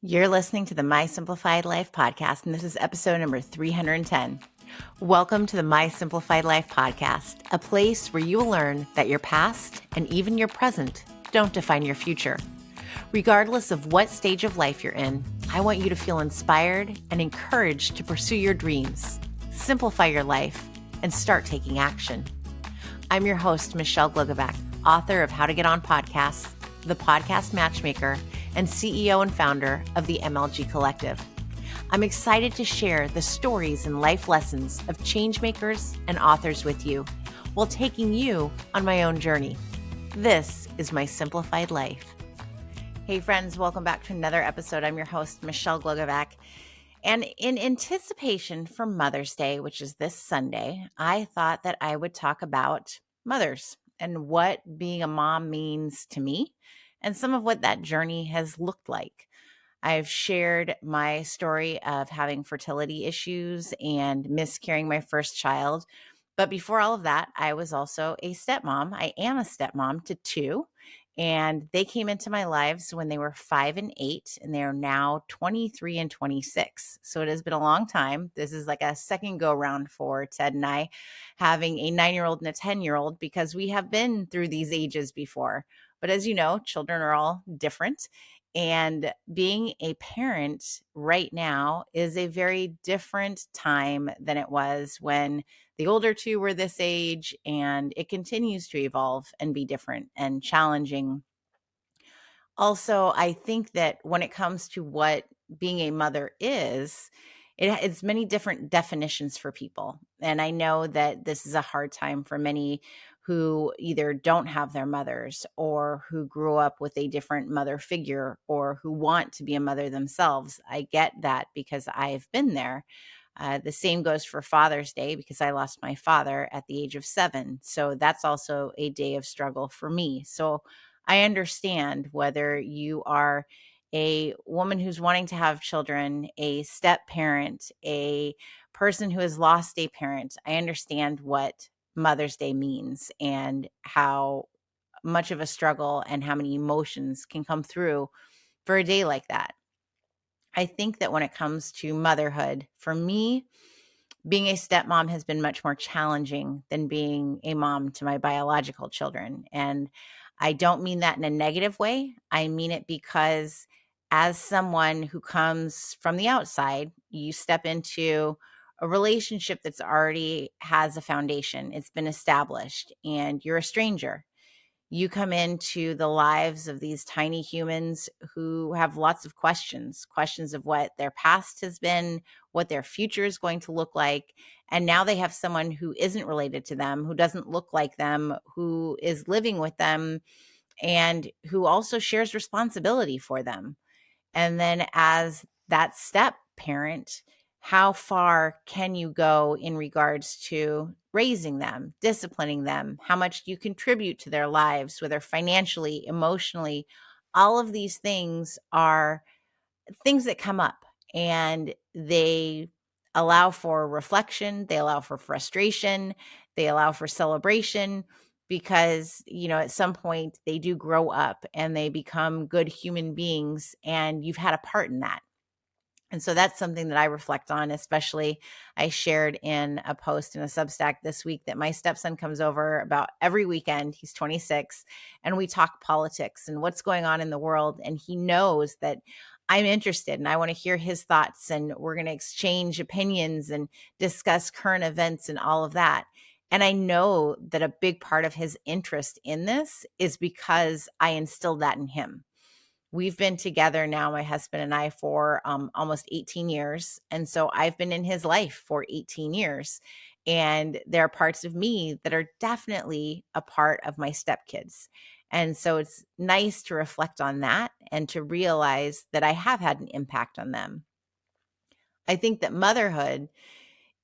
You're listening to the My Simplified Life podcast, and this is episode number 310. Welcome to the My Simplified Life podcast, a place where you will learn that your past and even your present don't define your future. Regardless of what stage of life you're in, I want you to feel inspired and encouraged to pursue your dreams, simplify your life, and start taking action. I'm your host, Michelle Glogovac, author of How to Get On Podcasts, the podcast matchmaker, and CEO and founder of the MLG Collective. I'm excited to share the stories and life lessons of changemakers and authors with you while taking you on my own journey. This is My Simplified Life. Hey friends, welcome back to another episode. I'm your host, Michelle Glogovac. And in anticipation for Mother's Day, which is this Sunday, I thought that I would talk about mothers and what being a mom means to me and some of what that journey has looked like. I've shared my story of having fertility issues and miscarrying my first child. But before all of that, I was also a stepmom. I am a stepmom to two. And they came into my lives when they were 5 and 8, and they are now 23 and 26. So it has been a long time. This is like a second go round for Ted and I, having a 9-year-old and a 10-year-old, because we have been through these ages before. But as you know, children are all different. And being a parent right now is a very different time than it was when the older two were this age, and it continues to evolve and be different and challenging. Also, I think that when it comes to what being a mother is, it's many different definitions for people. And I know that this is a hard time for many who either don't have their mothers or who grew up with a different mother figure or who want to be a mother themselves. I get that because I've been there. The same goes for Father's Day because I lost my father at the age of 7. So that's also a day of struggle for me. So I understand whether you are a woman who's wanting to have children, a step parent, a person who has lost a parent. I understand what Mother's Day means and how much of a struggle and how many emotions can come through for a day like that. I think that when it comes to motherhood, for me, being a stepmom has been much more challenging than being a mom to my biological children. And I don't mean that in a negative way. I mean it because as someone who comes from the outside, you step into a relationship that's already has a foundation. It's been established and you're a stranger. You come into the lives of these tiny humans who have lots of questions of what their past has been, what their future is going to look like. And now they have someone who isn't related to them, who doesn't look like them, who is living with them, and who also shares responsibility for them. And then as that step parent, how far can you go in regards to raising them, disciplining them? How much do you contribute to their lives, whether financially, emotionally? All of these things are things that come up, and they allow for reflection, they allow for frustration, they allow for celebration, because at some point they do grow up and they become good human beings, and you've had a part in that. And so that's something that I reflect on. Especially, I shared in a post in a Substack this week that my stepson comes over about every weekend. He's 26, and we talk politics and what's going on in the world. And he knows that I'm interested and I want to hear his thoughts, and we're going to exchange opinions and discuss current events and all of that. And I know that a big part of his interest in this is because I instilled that in him. We've been together now, my husband and I, for almost 18 years. And so I've been in his life for 18 years. And there are parts of me that are definitely a part of my stepkids. And so it's nice to reflect on that and to realize that I have had an impact on them. I think that motherhood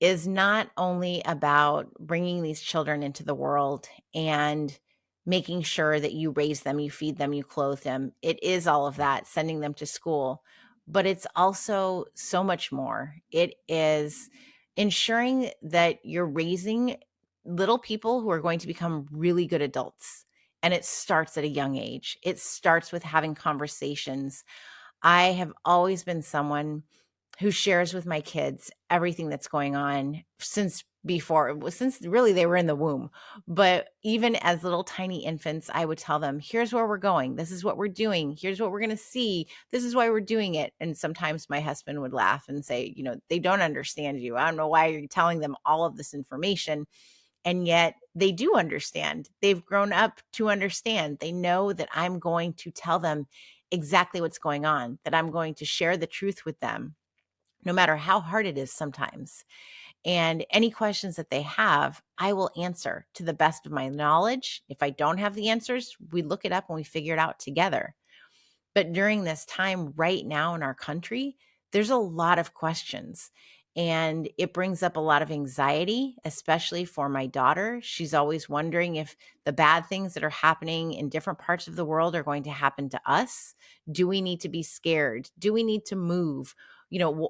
is not only about bringing these children into the world and making sure that you raise them, you feed them, you clothe them. It is all of that, sending them to school. But it's also so much more. It is ensuring that you're raising little people who are going to become really good adults. And it starts at a young age. It starts with having conversations. I have always been someone who shares with my kids everything that's going on since really they were in the womb. But even as little tiny infants, I would tell them, here's where we're going. This is what we're doing. Here's what we're going to see. This is why we're doing it. And sometimes my husband would laugh and say, they don't understand you. I don't know why you're telling them all of this information. And yet they do understand. They've grown up to understand. They know that I'm going to tell them exactly what's going on, that I'm going to share the truth with them, no matter how hard it is sometimes. And any questions that they have, I will answer to the best of my knowledge. If I don't have the answers, we look it up and we figure it out together. But during this time right now in our country, there's a lot of questions. And it brings up a lot of anxiety, especially for my daughter. She's always wondering if the bad things that are happening in different parts of the world are going to happen to us. Do we need to be scared? Do we need to move?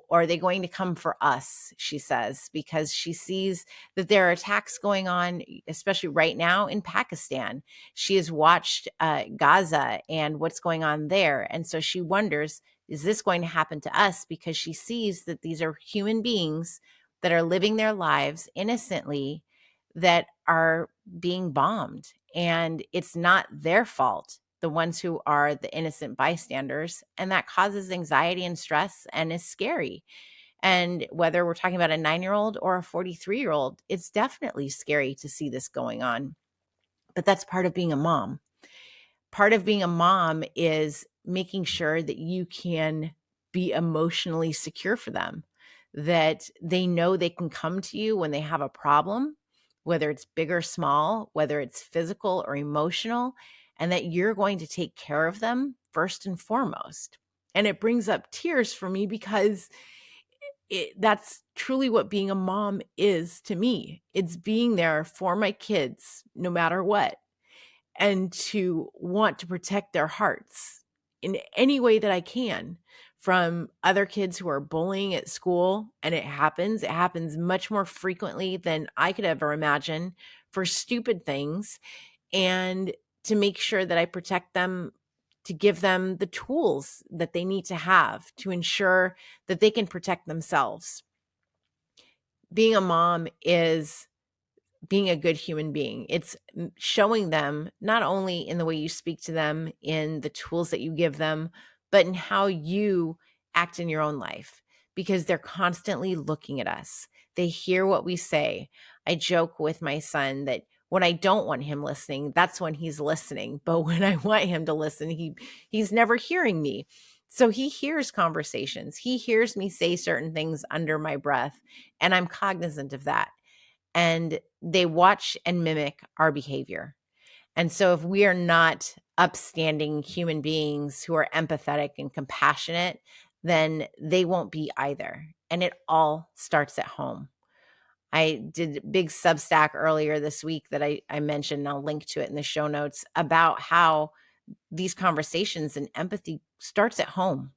Are they going to come for us? She says, because she sees that there are attacks going on, especially right now in Pakistan. She has watched Gaza and what's going on there. And so she wonders, is this going to happen to us? Because she sees that these are human beings that are living their lives innocently that are being bombed. And it's not their fault, the ones who are the innocent bystanders. And that causes anxiety and stress and is scary. And whether we're talking about a 9-year-old or a 43-year-old, it's definitely scary to see this going on. But that's part of being a mom. Part of being a mom is making sure that you can be emotionally secure for them, that they know they can come to you when they have a problem, whether it's big or small, whether it's physical or emotional, and that you're going to take care of them first and foremost. And it brings up tears for me because that's truly what being a mom is to me. It's being there for my kids no matter what, and to want to protect their hearts in any way that I can from other kids who are bullying at school. And it happens much more frequently than I could ever imagine, for stupid things. And to make sure that I protect them, to give them the tools that they need to have to ensure that they can protect themselves. Being a mom is being a good human being. It's showing them, not only in the way you speak to them, in the tools that you give them, but in how you act in your own life, because they're constantly looking at us. They hear what we say. I joke with my son that when I don't want him listening, that's when he's listening. But when I want him to listen, he's never hearing me. So he hears conversations. He hears me say certain things under my breath, and I'm cognizant of that, and they watch and mimic our behavior. And so if we are not upstanding human beings who are empathetic and compassionate, then they won't be either. And it all starts at home. I did a big Substack earlier this week that I mentioned, and I'll link to it in the show notes, about how these conversations and empathy starts at home.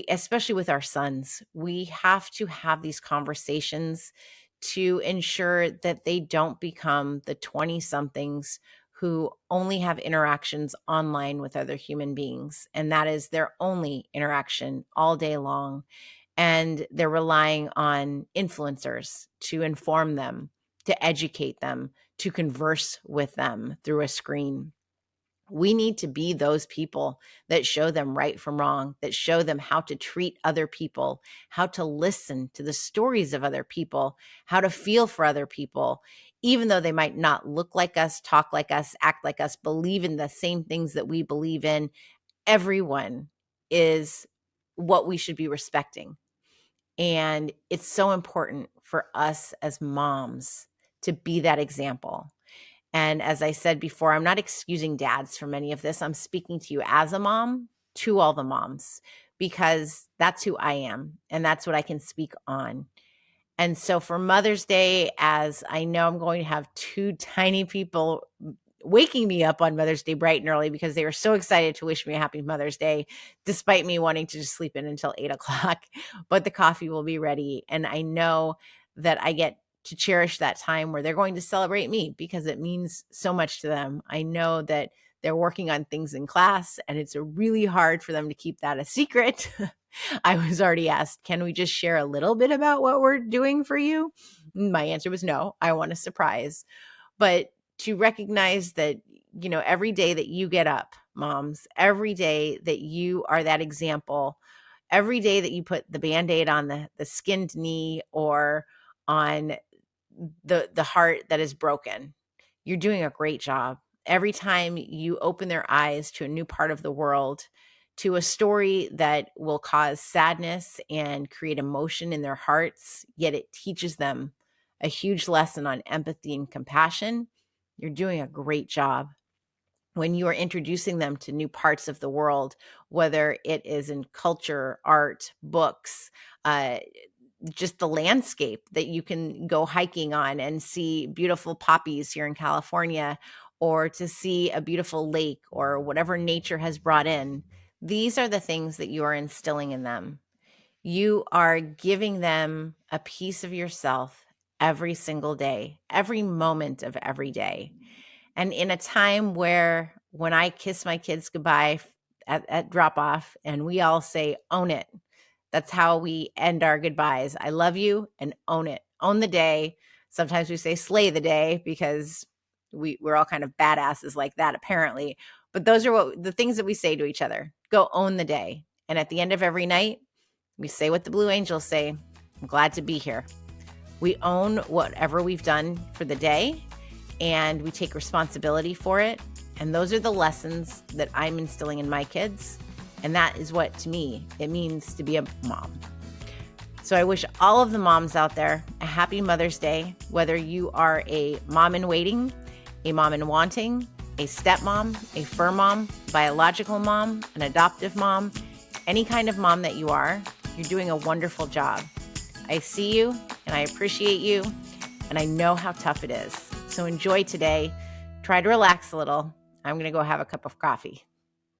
Especially with our sons, we have to have these conversations to ensure that they don't become the 20 somethings who only have interactions online with other human beings. And that is their only interaction all day long. And they're relying on influencers to inform them, to educate them, to converse with them through a screen. We need to be those people that show them right from wrong, that show them how to treat other people, how to listen to the stories of other people, how to feel for other people, even though they might not look like us, talk like us, act like us, believe in the same things that we believe in. Everyone is what we should be respecting. And it's so important for us as moms to be that example. And as I said before, I'm not excusing dads from any of this. I'm speaking to you as a mom, to all the moms, because that's who I am and that's what I can speak on. And so for Mother's Day, as I know I'm going to have two tiny people waking me up on Mother's Day bright and early because they were so excited to wish me a happy Mother's Day, despite me wanting to just sleep in until 8 o'clock. But the coffee will be ready. And I know that I get to cherish that time where they're going to celebrate me because it means so much to them. I know that they're working on things in class, and it's really hard for them to keep that a secret. I was already asked, can we just share a little bit about what we're doing for you? My answer was no, I want a surprise. But to recognize that, every day that you get up, moms, every day that you are that example, every day that you put the Band-Aid on the skinned knee or on the heart that is broken, you're doing a great job. Every time you open their eyes to a new part of the world, to a story that will cause sadness and create emotion in their hearts, yet it teaches them a huge lesson on empathy and compassion, you're doing a great job. When you are introducing them to new parts of the world, whether it is in culture, art, books, just the landscape that you can go hiking on and see beautiful poppies here in California, or to see a beautiful lake or whatever nature has brought in. These are the things that you are instilling in them. You are giving them a piece of yourself every single day, every moment of every day. And in a time where when I kiss my kids goodbye at drop off and we all say, own it. That's how we end our goodbyes. I love you and own it. Own the day. Sometimes we say slay the day because we're all kind of badasses like that, apparently. But those are the things that we say to each other. Go own the day. And at the end of every night, we say what the Blue Angels say. I'm glad to be here. We own whatever we've done for the day and we take responsibility for it. And those are the lessons that I'm instilling in my kids. And that is what, to me, it means to be a mom. So I wish all of the moms out there a happy Mother's Day, whether you are a mom in waiting, a mom in wanting, a stepmom, a fur mom, biological mom, an adoptive mom, any kind of mom that you are, you're doing a wonderful job. I see you and I appreciate you and I know how tough it is. So enjoy today. Try to relax a little. I'm going to go have a cup of coffee.